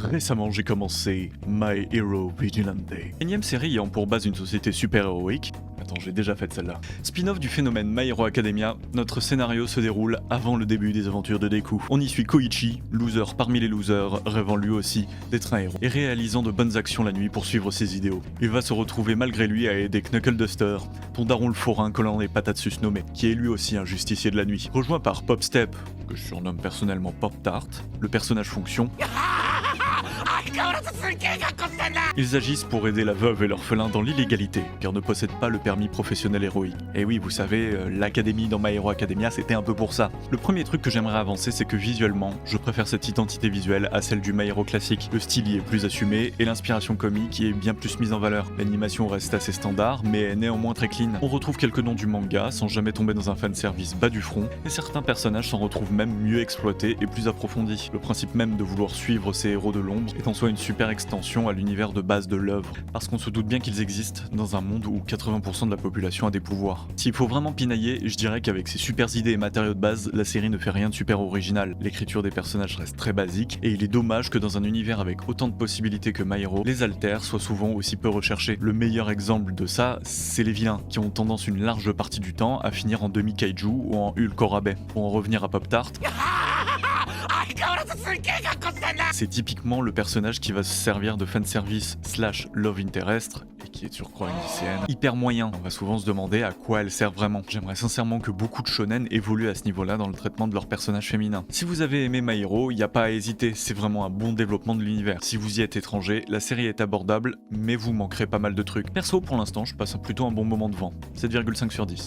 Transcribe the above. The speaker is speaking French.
Récemment, j'ai commencé My Hero Vigilante. Énième série ayant pour base une société super-héroïque. Attends, j'ai déjà fait celle-là. Spin-off du phénomène My Hero Academia, notre scénario se déroule avant le début des aventures de Deku. On y suit Koichi, loser parmi les losers, rêvant lui aussi d'être un héros, et réalisant de bonnes actions la nuit pour suivre ses idéaux. Il va se retrouver malgré lui à aider Knuckle Duster, ton daron le forain collant les patates susnommées, qui est lui aussi un justicier de la nuit. Rejoint par Pop Step, que je surnomme personnellement Pop Tart, le personnage fonction. Ils agissent pour aider la veuve et l'orphelin dans l'illégalité, car ne possèdent pas le permis professionnel héroïque. Et oui, vous savez, l'académie dans My Hero Academia, c'était un peu pour ça. Le premier truc que j'aimerais avancer, c'est que visuellement, je préfère cette identité visuelle à celle du My Hero classique. Le style y est plus assumé, et l'inspiration comique y est bien plus mise en valeur. L'animation reste assez standard, mais est néanmoins très clean. On retrouve quelques noms du manga, sans jamais tomber dans un fanservice bas du front, et certains personnages s'en retrouvent même mieux exploités et plus approfondis. Le principe même de vouloir suivre ces héros de l'ombre est en soi une super extension à l'univers de base de l'œuvre, parce qu'on se doute bien qu'ils existent dans un monde où 80% de la population a des pouvoirs. S'il faut vraiment pinailler, je dirais qu'avec ses super idées et matériaux de base, la série ne fait rien de super original. L'écriture des personnages reste très basique, et il est dommage que dans un univers avec autant de possibilités que My Hero, les alters soient souvent aussi peu recherchés. Le meilleur exemple de ça, c'est les vilains, qui ont tendance une large partie du temps à finir en demi-kaiju ou en Hulk au rabais. Pour en revenir à Pop Tart, c'est typiquement le personnage qui va se servir de fanservice / love interest, et qui est de surcroît une lycéenne, hyper moyen. On va souvent se demander à quoi elle sert vraiment. J'aimerais sincèrement que beaucoup de shonen évoluent à ce niveau-là dans le traitement de leurs personnages féminins. Si vous avez aimé My Hero, y a pas à hésiter, c'est vraiment un bon développement de l'univers. Si vous y êtes étranger, la série est abordable, mais vous manquerez pas mal de trucs. Perso, pour l'instant, je passe plutôt un bon moment devant. 7,5 sur 10.